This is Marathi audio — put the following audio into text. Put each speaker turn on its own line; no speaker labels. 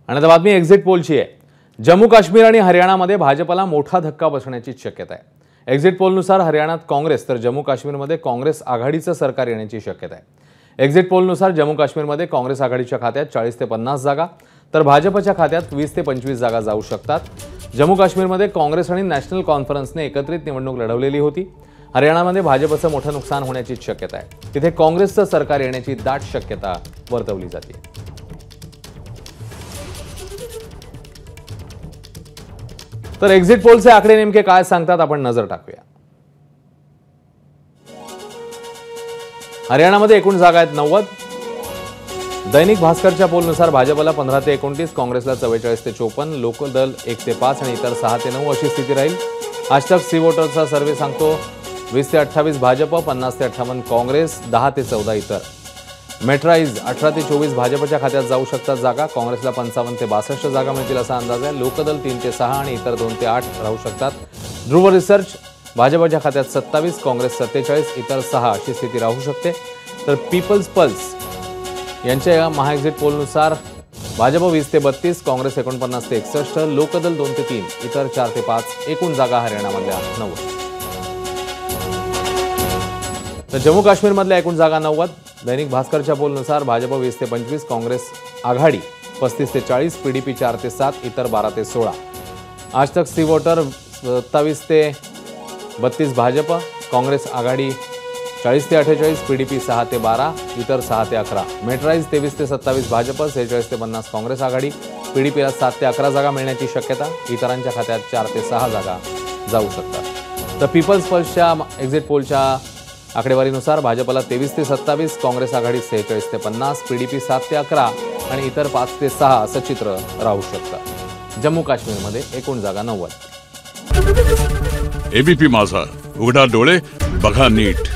आणि आता बातमी एक्झिट पोलची आहे। जम्मू काश्मीर आणि हरियाणामध्ये भाजपला मोठा धक्का बसण्याची शक्यता आहे। एक्झिट पोलनुसार हरियाणात काँग्रेस तर जम्मू काश्मीरमध्ये काँग्रेस आघाडीचं सरकार येण्याची शक्यता आहे। एक्झिट पोलनुसार जम्मू काश्मीरमध्ये काँग्रेस आघाडीच्या खात्यात 40 ते 50 जागा तर भाजपच्या खात्यात 20 ते 25 जागा जाऊ शकतात। जम्मू काश्मीरमध्ये काँग्रेस आणि नॅशनल कॉन्फरन्सने एकत्रित निवडणूक लढवलेली होती। हरियाणामध्ये भाजपचं मोठं नुकसान होण्याची शक्यता आहे। तिथे काँग्रेसचं सरकार येण्याची दाट शक्यता वर्तवली जाते। तर एक्झिट पोलचे आकडे नेमके काय सांगतात आपण नजर टाकूया। हरियाणामध्ये एकूण जागा आहेत 90। दैनिक भास्करच्या पोलनुसार भाजपला 15 ते 29, काँग्रेसला 44 ते 54, लोकदल 1 ते 5 आणि इतर 6 ते 9 अशी स्थिती राहील। आजतक सी वोटरचा सर्व्हे सांगतो 20 ते 28 भाजप, 50 ते 58 काँग्रेस, 10 ते 14 इतर। मेट्राइज 18 ते 24 भाजपच्या खात्यात जाऊ शकतात जागा, काँग्रेसला 55 ते 62 जागा मिळतील असा अंदाज आहे। लोकदल 3 ते 6 आणि इतर 2 ते 8 राहू शकतात। ध्रुव रिसर्च भाजपच्या खात्यात 27, काँग्रेस 47, इतर 6 अशी स्थिती राहू शकते। तर पीपल्स पल्स यांच्या महाएक्झिट पोलनुसार भाजप 20 ते 32, काँग्रेस 49 ते 61, लोकदल 2 ते 3, इतर 4 ते 5, एकूण जागा हरियाणामधल्या 90। तर जम्मू काश्मीरमधल्या एकूण जागा 90। दैनिक भास्करच्या पोलनुसार भाजप 20 ते 25, काँग्रेस आघाडी 35 ते 40, पीडीपी 4 ते 7, इतर 12 ते 16। आजतक सी वोटर 27 ते 32 भाजप, काँग्रेस आघाडी 40 ते 48, पीडीपी 6 ते 12, इतर 6 ते 11। मेट्राइज 23 ते 27 भाजप, 46 ते 50 काँग्रेस आघाडी, पीडीपीला 7 ते 11 जागा मिळण्याची शक्यता, इतरांच्या खात्यात 4 ते 6 जागा जाऊ शकतात। तर पीपल्स पल्सच्या एक्झिट पोलच्या आकडेवारीनुसार भाजपला 23 ते 27, काँग्रेस आघाडी 46 ते 50, पीडीपी 7 ते 11 आणि इतर 5 ते 6 असं चित्र राहू शकतं। जम्मू काश्मीरमध्ये एकूण जागा 90।
एबीपी माझा, उघडा डोळे बघा नीट।